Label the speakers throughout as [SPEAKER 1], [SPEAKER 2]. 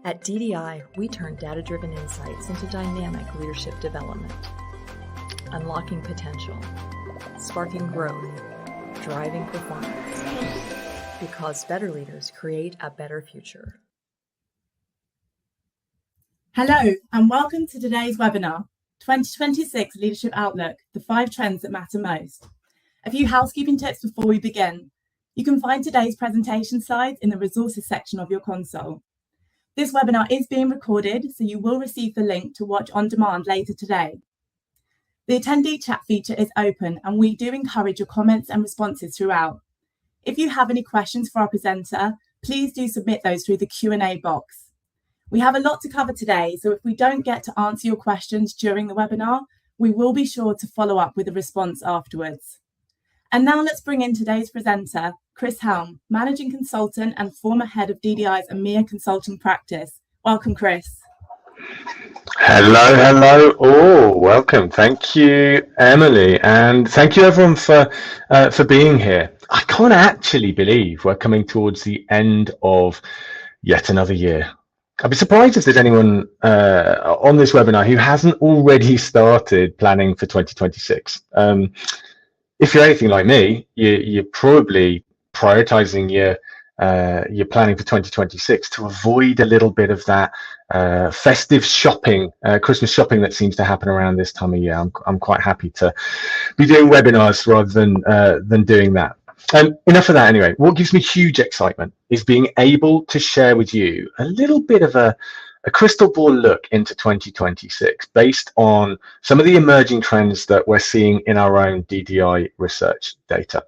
[SPEAKER 1] At DDI, we turn data-driven insights into dynamic leadership development, unlocking potential, sparking growth, driving performance, because better leaders create a better future.
[SPEAKER 2] Hello, and welcome to today's webinar, 2026 Leadership Outlook, the 5 trends that matter most. A few housekeeping tips before we begin. You can find today's presentation slides in the resources section of your console. This webinar is being recorded, so you will receive the link to watch on demand later today. The attendee chat feature is open, and we do encourage your comments and responses throughout. If you have any questions for our presenter, please do submit those through the Q&A box. We have a lot to cover today, so if we don't get to answer your questions during the webinar, we will be sure to follow up with a response afterwards. And now let's bring in today's presenter, Chris Helm, Managing Consultant and former head of DDI's EMEA Consulting Practice. Welcome, Chris.
[SPEAKER 3] Hello all. Welcome. Thank you, Emily, and thank you everyone for being here. I can't actually believe we're coming towards the end of yet another year. I'd be surprised if there's anyone on this webinar who hasn't already started planning for 2026. If you're anything like me, you're probably prioritizing your planning for 2026 to avoid a little bit of that festive shopping, Christmas shopping that seems to happen around this time of year. I'm quite happy to be doing webinars rather than doing that. Enough of that anyway. What gives me huge excitement is being able to share with you a little bit of a crystal ball look into 2026 based on some of the emerging trends that we're seeing in our own DDI research data.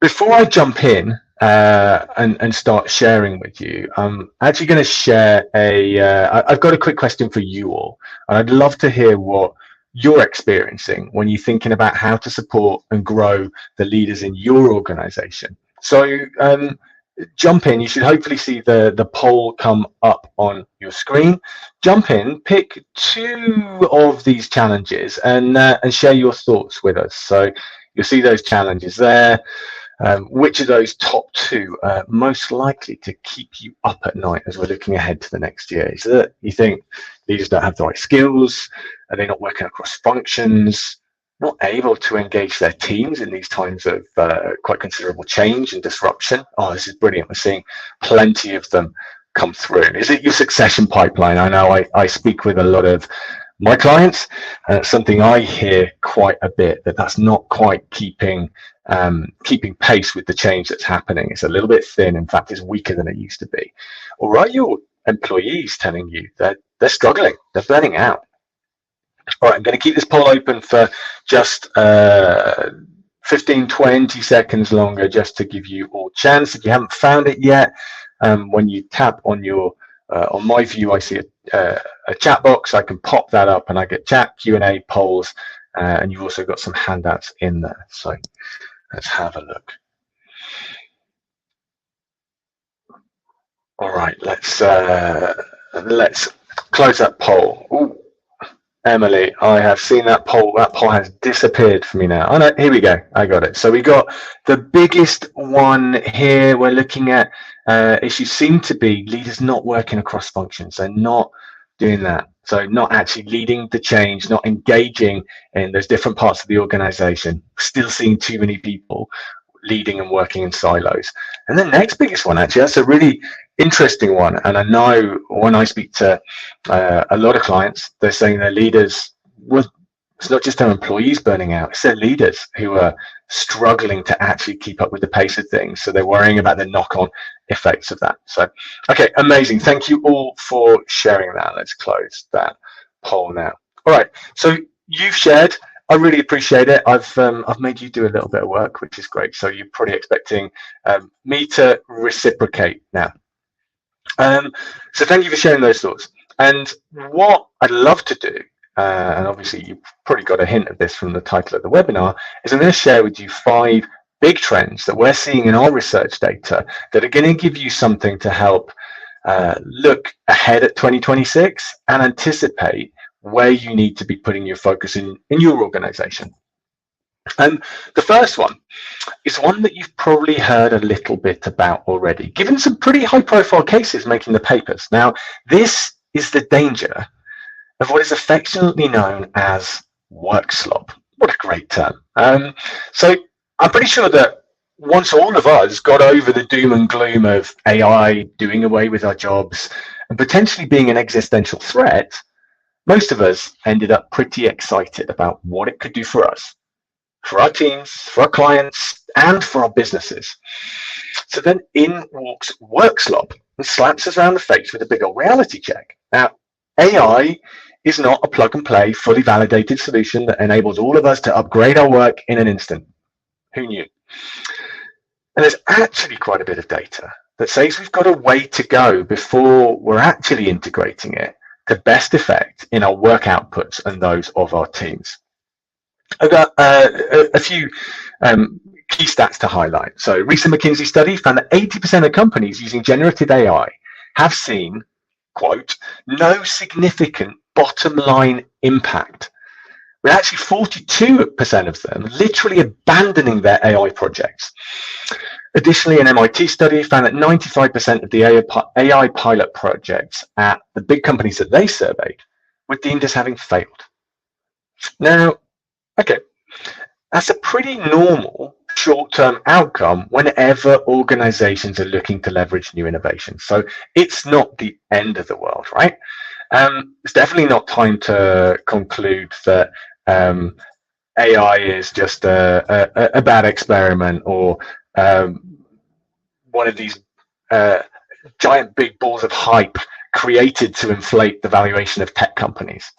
[SPEAKER 3] Before I jump in and start sharing with you, I'm actually going to share I've got a quick question for you all, and I'd love to hear what you're experiencing when you're thinking about how to support and grow the leaders in your organization. So jump in. You should hopefully see the poll come up on your screen. Jump in, pick 2 of these challenges and share your thoughts with us. So you'll see those challenges there. Which of those top 2 are most likely to keep you up at night as we're looking ahead to the next year? Is that you think leaders don't have the right skills? Are they not working across functions? Not able to engage their teams in these times of quite considerable change and disruption? Oh, this is brilliant. We're seeing plenty of them come through. Is it your succession pipeline? I know I speak with a lot of my clients, and it's something I hear quite a bit, that's not quite keeping pace with the change that's happening. It's a little bit thin. In fact, it's weaker than it used to be. Or are your employees telling you that they're struggling, they're burning out? All right, I'm going to keep this poll open for just 15-20 seconds longer, just to give you all chance. If you haven't found it yet, when you tap on your on my view, I see a chat box. I can pop that up and I get chat, Q&A, polls, and you've also got some handouts in there. So let's have a look. All right, let's close that poll. Ooh, Emily, I have seen that poll. That poll has disappeared for me now. Oh no, here we go. I got it. So we got the biggest one here. We're looking at issues seem to be leaders not working across functions. They're not doing that. So not actually leading the change, not engaging in those different parts of the organization. Still seeing too many people leading and working in silos. And the next biggest one, actually, that's a really interesting one. And I know when I speak to a lot of clients, they're saying their leaders, well, it's not just their employees burning out, it's their leaders who are struggling to actually keep up with the pace of things. So they're worrying about the knock-on effects of that. So, okay, amazing. Thank you all for sharing that. Let's close that poll now. All right, so you've shared. I really appreciate it. I've made you do a little bit of work, which is great. So you're probably expecting me to reciprocate now. So thank you for sharing those thoughts. And what I'd love to do, and obviously you've probably got a hint of this from the title of the webinar, is I'm going to share with you 5 big trends that we're seeing in our research data that are going to give you something to help look ahead at 2026 and anticipate where you need to be putting your focus in your organization. The first one is one that you've probably heard a little bit about already, given some pretty high-profile cases making the papers. Now, this is the danger of what is affectionately known as work slop. What a great term. So I'm pretty sure that once all of us got over the doom and gloom of AI doing away with our jobs and potentially being an existential threat, most of us ended up pretty excited about what it could do for us, for our teams, for our clients, and for our businesses. So then in walks work slop and slaps us around the face with a big old reality check. Now, AI is not a plug and play, fully validated solution that enables all of us to upgrade our work in an instant. Who knew? And there's actually quite a bit of data that says we've got a way to go before we're actually integrating it to best effect in our work outputs and those of our teams. I've got a few key stats to highlight. So, a recent McKinsey study found that 80% of companies using generative AI have seen, quote, no significant bottom line impact, with actually 42% of them literally abandoning their AI projects. Additionally, an MIT study found that 95% of the AI pilot projects at the big companies that they surveyed were deemed as having failed. Now, okay, that's a pretty normal short-term outcome whenever organizations are looking to leverage new innovations. So it's not the end of the world, right? It's definitely not time to conclude that AI is just a bad experiment or one of these giant big balls of hype created to inflate the valuation of tech companies.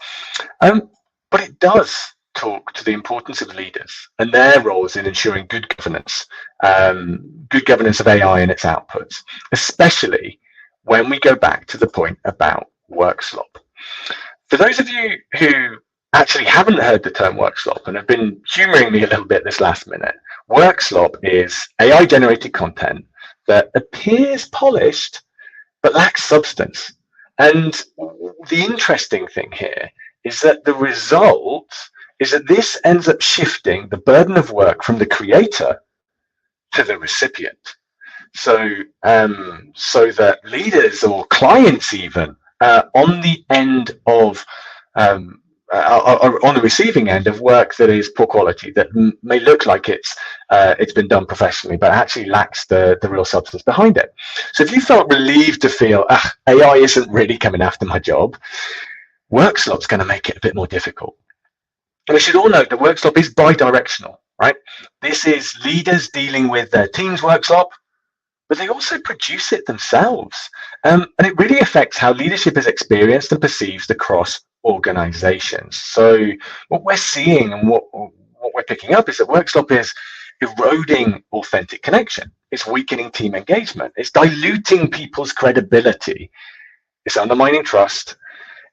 [SPEAKER 3] But it does talk to the importance of leaders and their roles in ensuring good governance of AI and its outputs, especially when we go back to the point about work slop. For those of you who actually haven't heard the term work slop and have been humoring me a little bit this last minute, work slop is AI generated content that appears polished but lacks substance. And the interesting thing here is that the result is that this ends up shifting the burden of work from the creator to the recipient. So that leaders or clients even on the end of on the receiving end of work that is poor quality, that may look like it's been done professionally, but actually lacks the real substance behind it. So if you felt relieved to feel AI isn't really coming after my job, work slop's going to make it a bit more difficult. And we should all note that work slop is bi-directional, right? This is leaders dealing with their team's work slop, but they also produce it themselves. And it really affects how leadership is experienced and perceived across organizations. So what we're seeing and what we're picking up is that work slop is eroding authentic connection. It's weakening team engagement. It's diluting people's credibility. It's undermining trust.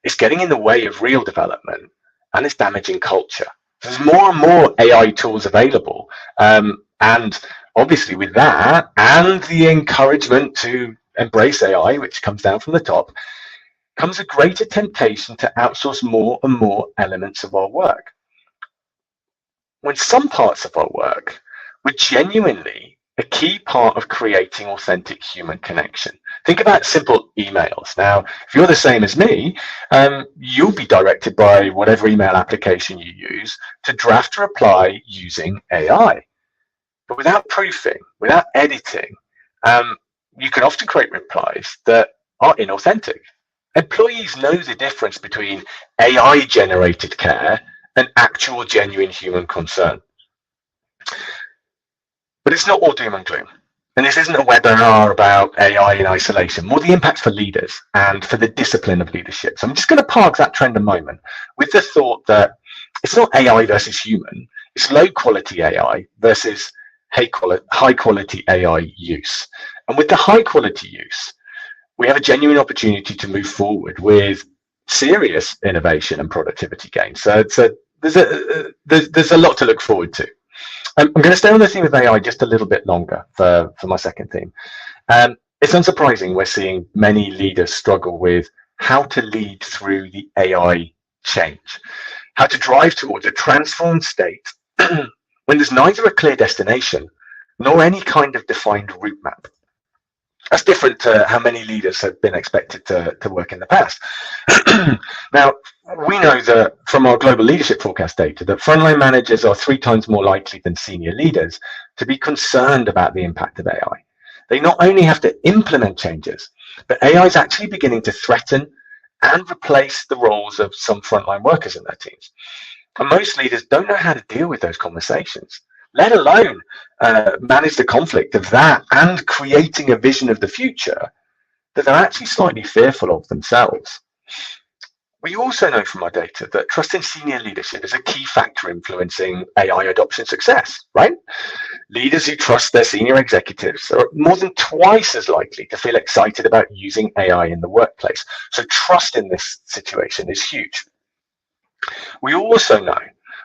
[SPEAKER 3] It's getting in the way of real development, and it's damaging culture. There's more and more AI tools available. And obviously with that and the encouragement to embrace AI, which comes down from the top, comes a greater temptation to outsource more and more elements of our work, when some parts of our work were genuinely a key part of creating authentic human connection. Think about simple emails. Now, if you're the same as me, you'll be directed by whatever email application you use to draft a reply using AI. But without proofing, without editing, you can often create replies that are inauthentic. Employees know the difference between AI-generated care and actual genuine human concern. But it's not all doom and gloom. And this isn't a webinar about AI in isolation, more the impacts for leaders and for the discipline of leadership. So I'm just going to park that trend a moment with the thought that it's not AI versus human, it's low quality AI versus high quality AI use. And with the high quality use, we have a genuine opportunity to move forward with serious innovation and productivity gains. So there's a lot to look forward to. I'm going to stay on the theme of AI just a little bit longer for my second theme. It's unsurprising we're seeing many leaders struggle with how to lead through the AI change, how to drive towards a transformed state when there's neither a clear destination nor any kind of defined route map. That's different to how many leaders have been expected to work in the past. Now, we know that from our global leadership forecast data that frontline managers are 3 times more likely than senior leaders to be concerned about the impact of AI. They not only have to implement changes, but AI is actually beginning to threaten and replace the roles of some frontline workers in their teams. And most leaders don't know how to deal with those conversations, let alone manage the conflict of that and creating a vision of the future that they're actually slightly fearful of themselves. We also know from our data that trust in senior leadership is a key factor influencing AI adoption success, right? Leaders who trust their senior executives are more than twice as likely to feel excited about using AI in the workplace. So trust in this situation is huge. We also know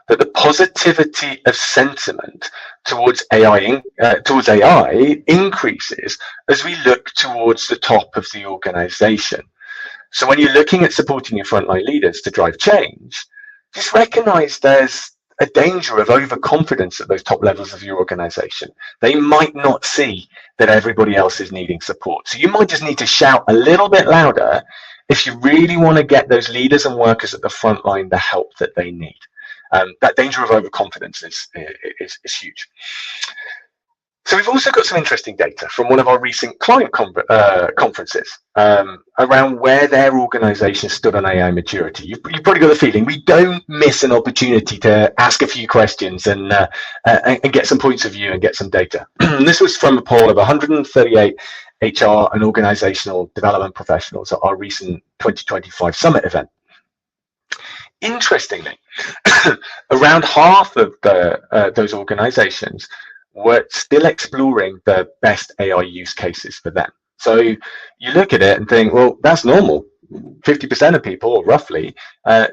[SPEAKER 3] that the positivity of sentiment towards AI increases as we look towards the top of the organization. So when you're looking at supporting your frontline leaders to drive change, just recognize there's a danger of overconfidence at those top levels of your organization. They might not see that everybody else is needing support. So you might just need to shout a little bit louder if you really want to get those leaders and workers at the front line the help that they need. That danger of overconfidence is huge. So we've also got some interesting data from one of our recent client conferences around where their organization stood on AI maturity. You've probably got the feeling we don't miss an opportunity to ask a few questions and get some points of view and get some data. This was from a poll of 138 HR and organizational development professionals at our recent 2025 summit event. Interestingly, around half of those organizations were still exploring the best AI use cases for them. So you look at it and think, well, that's normal. 50% of people, roughly,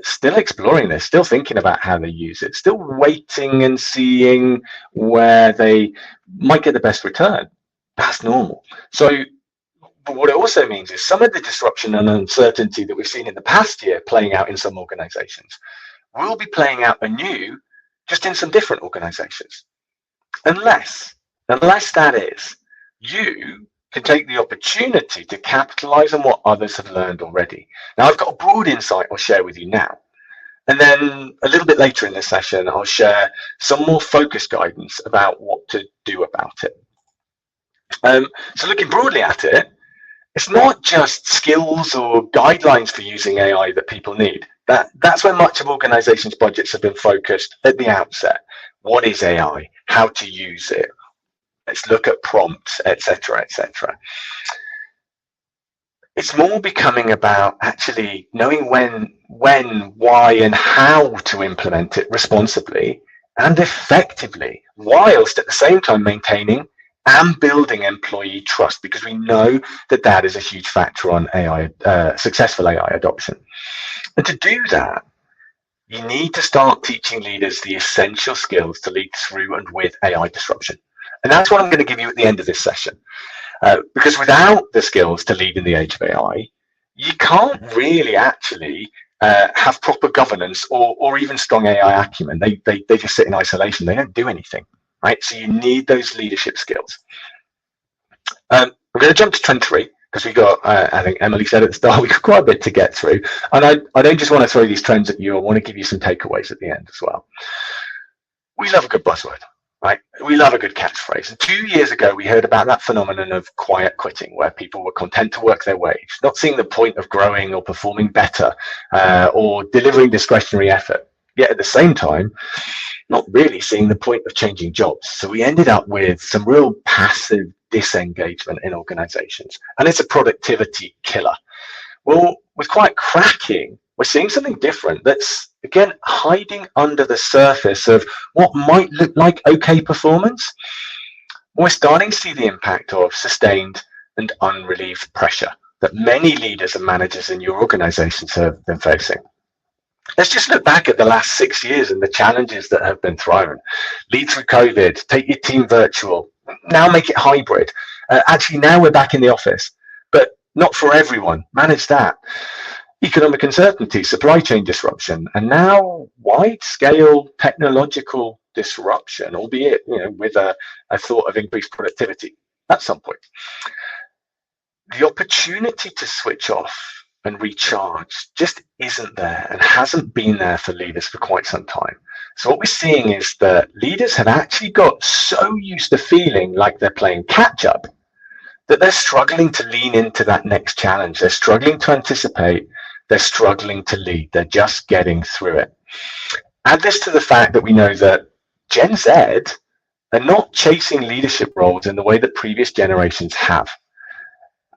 [SPEAKER 3] still exploring this, still thinking about how they use it, still waiting and seeing where they might get the best return. That's normal. So but what it also means is some of the disruption and uncertainty that we've seen in the past year playing out in some organizations will be playing out anew just in some different organizations. Unless that is, you can take the opportunity to capitalize on what others have learned already. Now, I've got a broad insight I'll share with you now. And then a little bit later in this session, I'll share some more focused guidance about what to do about it. So looking broadly at it, it's not just skills or guidelines for using AI that people need. That's where much of organizations' budgets have been focused at the outset. What is AI? How to use it? Let's look at prompts, etc., etc. It's more becoming about actually knowing when, why, and how to implement it responsibly and effectively, whilst at the same time maintaining and building employee trust, because we know that that is a huge factor on AI, successful AI adoption. And to do that, you need to start teaching leaders the essential skills to lead through and with AI disruption. And that's what I'm going to give you at the end of this session. Because without the skills to lead in the age of AI, you can't really actually have proper governance or even strong AI acumen. They just sit in isolation. They don't do anything. Right, so you need those leadership skills. We're going to jump to trend 3 because we got, I think Emily said at the start, we got quite a bit to get through. And I don't just want to throw these trends at you. I want to give you some takeaways at the end as well. We love a good buzzword, right? We love a good catchphrase. And 2 years ago, we heard about that phenomenon of quiet quitting, where people were content to work their wage, not seeing the point of growing or performing better or delivering discretionary effort. Yet at the same time, not really seeing the point of changing jobs. So we ended up with some real passive disengagement in organizations. And it's a productivity killer. Well, with quiet cracking, we're seeing something different that's, again, hiding under the surface of what might look like okay performance. We're starting to see the impact of sustained and unrelieved pressure that many leaders and managers in your organizations have been facing. Let's just look back at the last 6 years and the challenges that have been thrown. Lead through COVID, take your team virtual, now make it hybrid. Actually, now we're back in the office, but not for everyone. Manage that. Economic uncertainty, supply chain disruption, and now wide-scale technological disruption, albeit with a thought of increased productivity at some point. The opportunity to switch off and recharge just isn't there and hasn't been there for leaders for quite some time. So what we're seeing is that leaders have actually got so used to feeling like they're playing catch up that they're struggling to lean into that next challenge. They're struggling to anticipate. They're struggling to lead. They're just getting through it. Add this to the fact that we know that Gen Z are not chasing leadership roles in the way that previous generations have.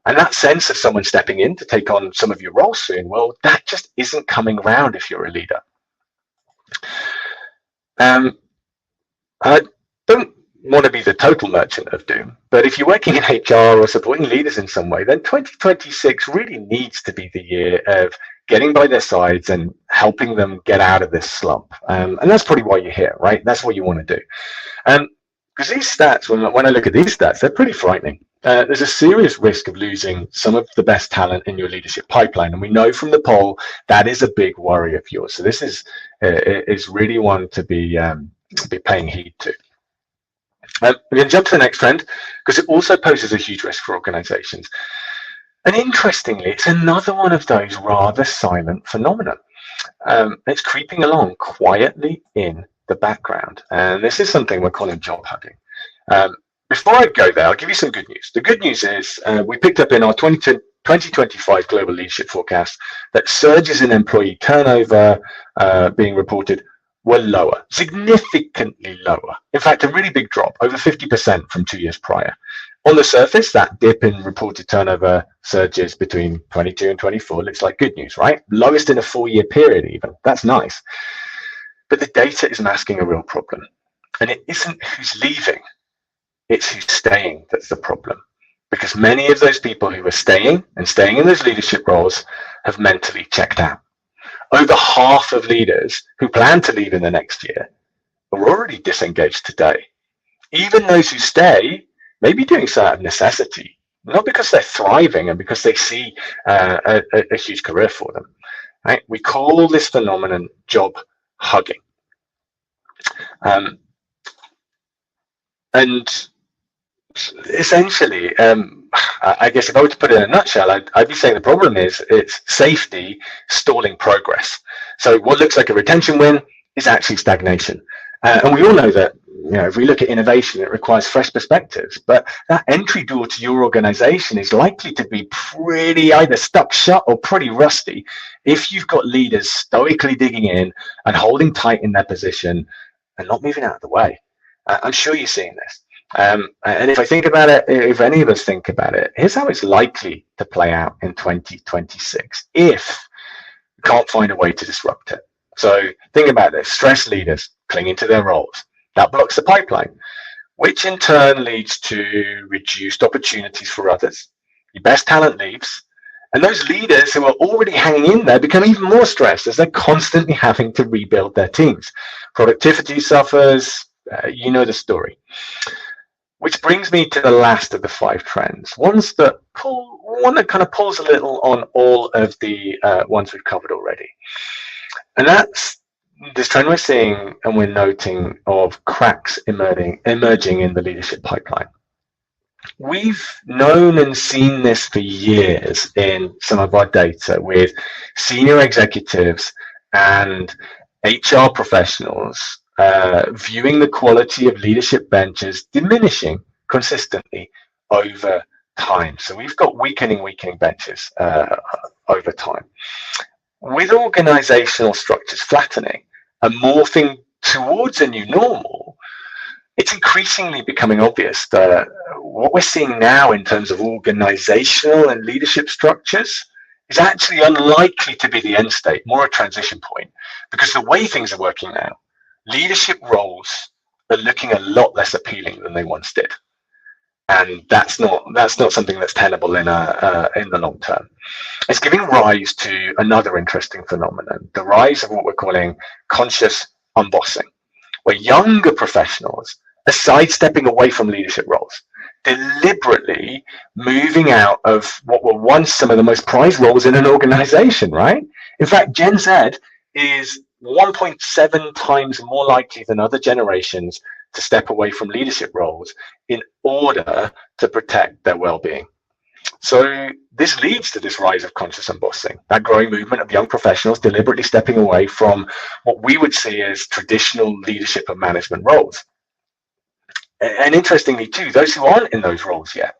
[SPEAKER 3] And that sense of someone stepping in to take on some of your roles soon, well, that just isn't coming around if you're a leader. I don't want to be the total merchant of doom, but if you're working in HR or supporting leaders in some way, then 2026 really needs to be the year of getting by their sides and helping them get out of this slump. And that's probably why you're here, right? That's what you want to do. Because these stats, when I look at these stats, they're pretty frightening. There's a serious risk of losing some of the best talent in your leadership pipeline. And we know from the poll that is a big worry of yours. So this is really one to be paying heed to. We're going to jump to the next trend because it also poses a huge risk for organizations. And interestingly, it's another one of those rather silent phenomena. It's creeping along quietly in the background. And this is something we're calling job hugging. Before I go there, I'll give you some good news. The good news is we picked up in our 2025 global leadership forecast that surges in employee turnover being reported were lower, significantly lower. In fact, a really big drop, over 50% from 2 years prior. On the surface, that dip in reported turnover surges between 22 and 24 looks like good news, right? Lowest in a 4-year period even. That's nice. But the data is masking a real problem. And it isn't who's leaving, it's who's staying that's the problem. Because many of those people who are staying in those leadership roles have mentally checked out. Over half of leaders who plan to leave in the next year are already disengaged today. Even those who stay may be doing so out of necessity, not because they're thriving and because they see a huge career for them. Right? We call this phenomenon job hugging. And essentially, I guess if I were to put it in a nutshell, I'd be saying the problem is it's safety stalling progress. So what looks like a retention win is actually stagnation. And we all know that, if we look at innovation, it requires fresh perspectives. But that entry door to your organization is likely to be pretty either stuck shut or pretty rusty if you've got leaders stoically digging in and holding tight in their position and not moving out of the way. I'm sure you're seeing this. And if I think about it, if any of us think about it, here's how it's likely to play out in 2026 if we can't find a way to disrupt it. So think about this: stressed leaders clinging to their roles. That blocks the pipeline, which in turn leads to reduced opportunities for others. Your best talent leaves, and those leaders who are already hanging in there become even more stressed as they're constantly having to rebuild their teams. Productivity suffers, you know the story. Which brings me to the last of the 5 trends, one that kind of pulls a little on all of the ones we've covered already. And that's this trend we're seeing and we're noting of cracks emerging in the leadership pipeline. We've known and seen this for years in some of our data with senior executives and HR professionals viewing the quality of leadership benches diminishing consistently over time. So we've got weakening benches over time. With organizational structures flattening and morphing towards a new normal, it's increasingly becoming obvious that what we're seeing now in terms of organizational and leadership structures is actually unlikely to be the end state, more a transition point. Because the way things are working now, leadership roles are looking a lot less appealing than they once did. And that's not something that's tenable in the long term. It's giving rise to another interesting phenomenon, the rise of what we're calling conscious unbossing, where younger professionals are sidestepping away from leadership roles, deliberately moving out of what were once some of the most prized roles in an organization, right? In fact, Gen Z is 1.7 times more likely than other generations to step away from leadership roles in order to protect their well-being. So this leads to this rise of conscious embossing, that growing movement of young professionals deliberately stepping away from what we would see as traditional leadership and management roles. And interestingly too, those who aren't in those roles yet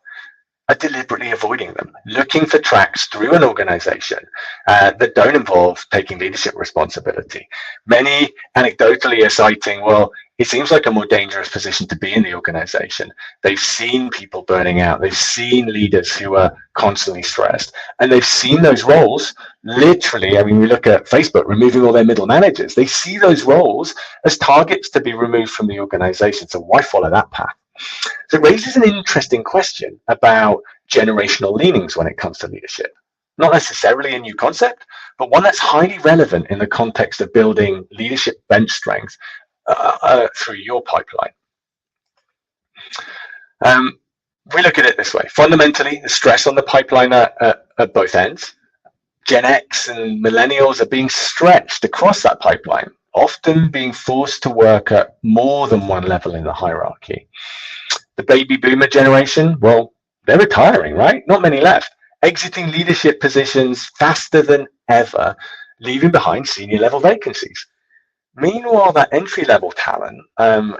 [SPEAKER 3] are deliberately avoiding them, looking for tracks through an organization that don't involve taking leadership responsibility. Many anecdotally are citing, well, it seems like a more dangerous position to be in the organization. They've seen people burning out. They've seen leaders who are constantly stressed. And they've seen those roles literally, I mean, we look at Facebook removing all their middle managers. They see those roles as targets to be removed from the organization. So why follow that path? So it raises an interesting question about generational leanings when it comes to leadership. Not necessarily a new concept, but one that's highly relevant in the context of building leadership bench strength through your pipeline. We look at it this way. Fundamentally, the stress on the pipeline at both ends. Gen X and millennials are being stretched across that pipeline, often being forced to work at more than one level in the hierarchy. The baby boomer generation, well, they're retiring, right? Not many left. Exiting leadership positions faster than ever, leaving behind senior level vacancies. Meanwhile, that entry-level talent,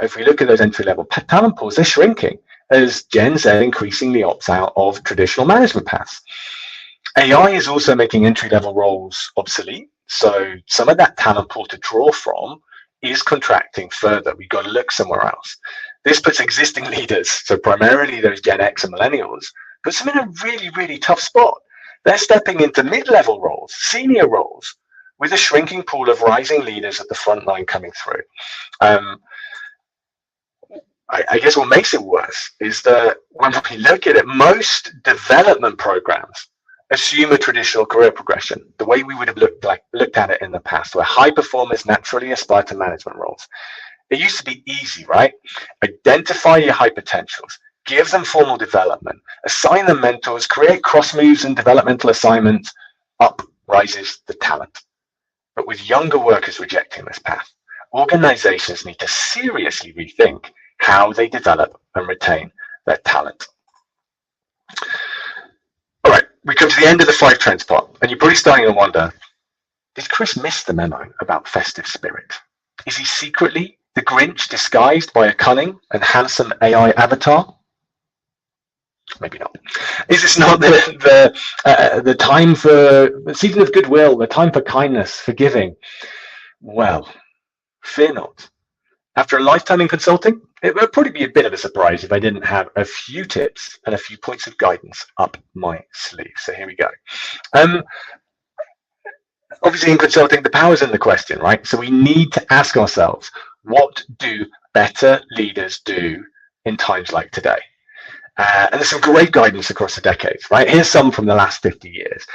[SPEAKER 3] if we look at those entry-level talent pools, they're shrinking as Gen Z increasingly opts out of traditional management paths. AI is also making entry-level roles obsolete, so some of that talent pool to draw from is contracting further. We've got to look somewhere else. This puts existing leaders, so primarily those Gen X and millennials, puts them in a really, really tough spot. They're stepping into mid-level roles, senior roles, with a shrinking pool of rising leaders at the front line coming through. I guess what makes it worse is that when we look at it, most development programs assume a traditional career progression, the way we would have looked at it in the past, where high performers naturally aspire to management roles. It used to be easy, right? Identify your high potentials, give them formal development, assign them mentors, create cross moves and developmental assignments, up rises the talent. But with younger workers rejecting this path, organizations need to seriously rethink how they develop and retain their talent. All right, we come to the end of the 5 trends part, and you're probably starting to wonder, did Chris miss the memo about festive spirit? Is he secretly the Grinch disguised by a cunning and handsome AI avatar? Maybe not. Is this not the time for the season of goodwill, the time for kindness, for giving? Well, fear not. After a lifetime in consulting, it would probably be a bit of a surprise if I didn't have a few tips and a few points of guidance up my sleeve. So here we go. Obviously in consulting, the power's in the question, right? So we need to ask ourselves, what do better leaders do in times like today? And there's some great guidance across the decades, right? Here's some from the last 50 years.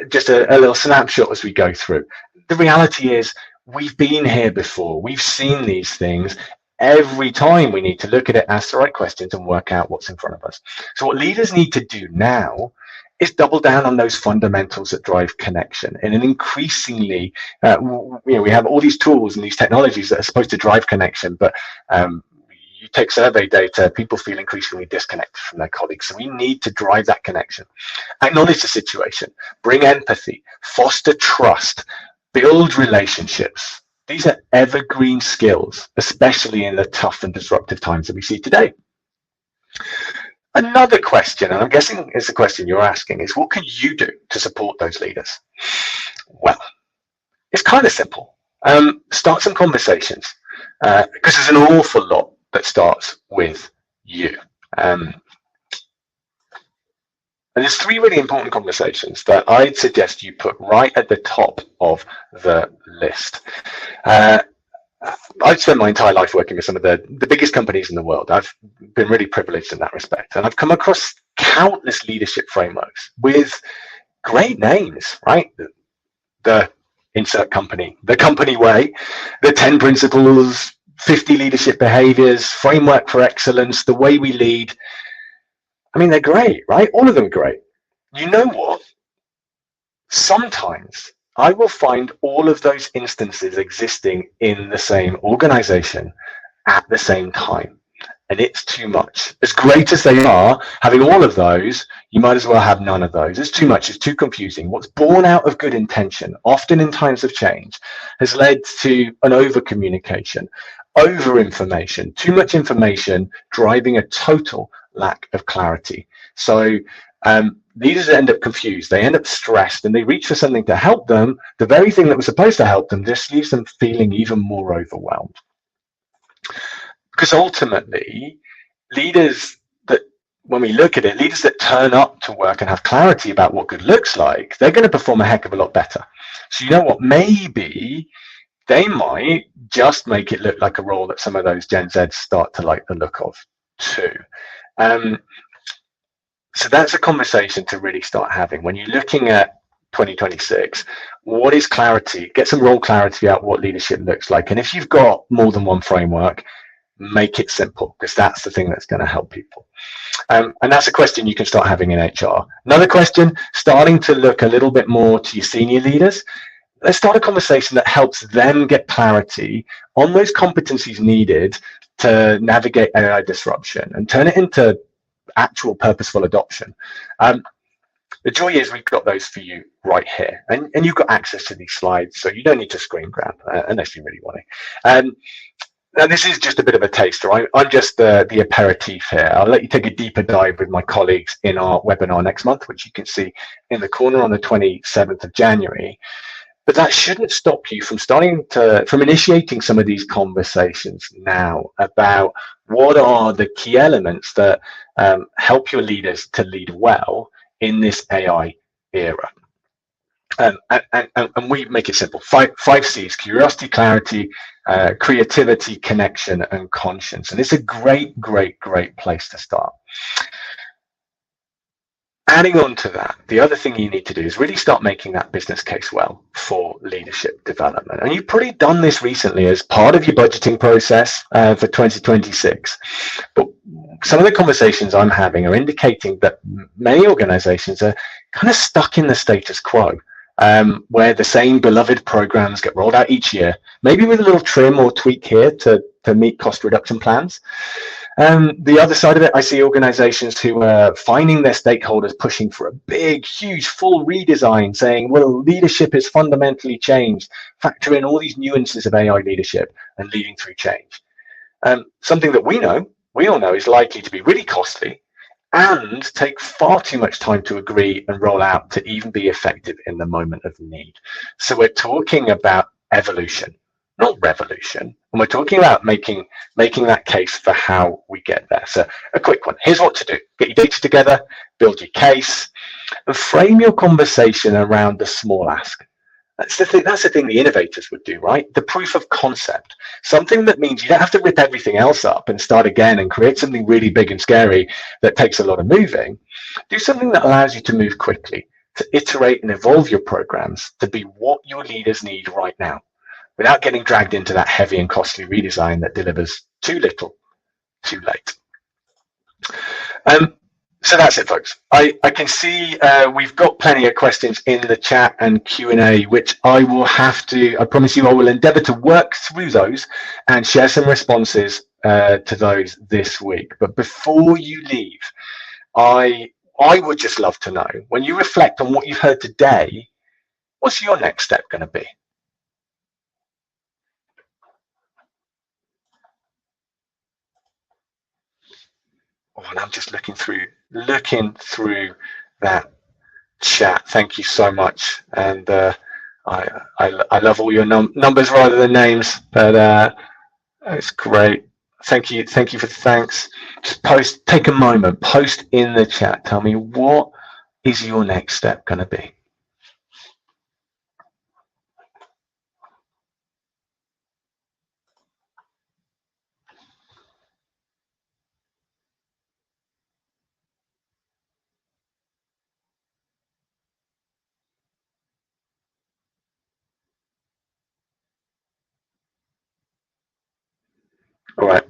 [SPEAKER 3] Just a little snapshot as we go through. The reality is we've been here before. We've seen these things. Every time we need to look at it, ask the right questions and work out what's in front of us. So what leaders need to do now is double down on those fundamentals that drive connection. In an increasingly, we have all these tools and these technologies that are supposed to drive connection, but you take survey data, people feel increasingly disconnected from their colleagues. So we need to drive that connection. Acknowledge the situation, bring empathy, foster trust, build relationships. These are evergreen skills, especially in the tough and disruptive times that we see today. Another question, and I'm guessing it's the question you're asking, is what can you do to support those leaders? Well, it's kind of simple. Start some conversations, because there's an awful lot that starts with you. And there's 3 really important conversations that I'd suggest you put right at the top of the list. I've spent my entire life working with some of the biggest companies in the world. I've been really privileged in that respect. And I've come across countless leadership frameworks with great names, right? The insert company, the company way, the 10 principles, 50 leadership behaviors, framework for excellence, the way we lead. I mean, they're great, right? All of them great. You know what? Sometimes I will find all of those instances existing in the same organization at the same time. And it's too much. As great as they are, having all of those, you might as well have none of those. It's too much. It's too confusing. What's born out of good intention, often in times of change, has led to an over communication, over information, too much information driving a total lack of clarity. So leaders end up confused, they end up stressed, and they reach for something to help them. The very thing that was supposed to help them just leaves them feeling even more overwhelmed. Because ultimately, leaders that, when we look at it, leaders that turn up to work and have clarity about what good looks like, they're going to perform a heck of a lot better. So you know what, maybe they might just make it look like a role that some of those Gen Zs start to like the look of too. So that's a conversation to really start having. When you're looking at 2026, what is clarity? Get some role clarity out what leadership looks like. And if you've got more than one framework, make it simple, because that's the thing that's going to help people. And that's a question you can start having in HR. Another question, starting to look a little bit more to your senior leaders. Let's start a conversation that helps them get clarity on those competencies needed to navigate AI disruption and turn it into actual purposeful adoption. The joy is we've got those for you right here, and you've got access to these slides, so you don't need to screen grab unless you really want to. Now, this is just a bit of a taster. I'm just the aperitif here. I'll let you take a deeper dive with my colleagues in our webinar next month, which you can see in the corner on the 27th of January. But that shouldn't stop you from initiating some of these conversations now about what are the key elements that help your leaders to lead well in this AI era. And we make it simple. Five C's: curiosity, clarity, creativity, connection, and conscience. And it's a great place to start. Adding on to that, the other thing you need to do is really start making that business case well for leadership development. And you've probably done this recently as part of your budgeting process for 2026. But some of the conversations I'm having are indicating that many organizations are kind of stuck in the status quo, where the same beloved programs get rolled out each year, maybe with a little trim or tweak here to meet cost reduction plans. The other side of it, I see organizations who are finding their stakeholders pushing for a big, huge, full redesign, saying, well, leadership is fundamentally changed. Factor in all these nuances of AI leadership and leading through change. Something that we all know is likely to be really costly and take far too much time to agree and roll out to even be effective in the moment of need. So we're talking about evolution, not revolution. And we're talking about making that case for how we get there. So a quick one. Here's what to do. Get your data together, build your case, and frame your conversation around the small ask. That's the thing the innovators would do, right? The proof of concept. Something that means you don't have to rip everything else up and start again and create something really big and scary that takes a lot of moving. Do something that allows you to move quickly, to iterate and evolve your programs to be what your leaders need right now, without getting dragged into that heavy and costly redesign that delivers too little, too late. So that's it, folks. I can see we've got plenty of questions in the chat and Q&A, which I promise you, I will endeavor to work through those and share some responses to those this week. But before you leave, I would just love to know, when you reflect on what you've heard today, what's your next step going to be? Oh, and I'm just looking through that chat. Thank you so much, and I love all your numbers rather than names, but it's great. Thank you for the thanks. Just take a moment, post in the chat. Tell me, what is your next step going to be? All right.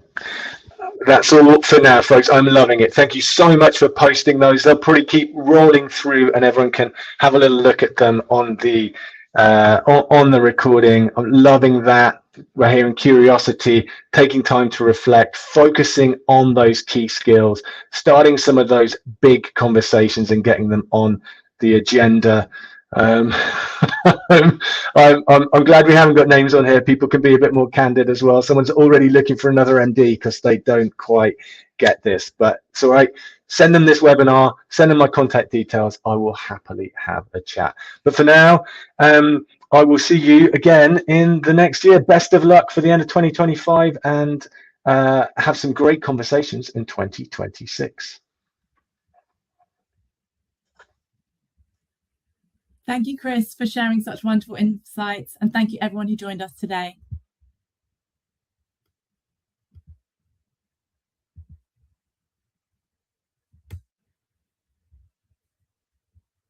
[SPEAKER 3] That's all for now, folks. I'm loving it. Thank you so much for posting those. They'll probably keep rolling through and everyone can have a little look at them on the on the recording. I'm loving that. We're hearing curiosity, taking time to reflect, focusing on those key skills, starting some of those big conversations and getting them on the agenda. I'm glad we haven't got names on here. People can be a bit more candid as well. Someone's already looking for another MD because they don't quite get this, but it's all right. Send them this webinar, send them my contact details. I will happily have a chat. But for now, I will see you again in the next year. Best of luck for the end of 2025 and have some great conversations in 2026.
[SPEAKER 2] Thank you, Chris, for sharing such wonderful insights, and thank you everyone who joined us today.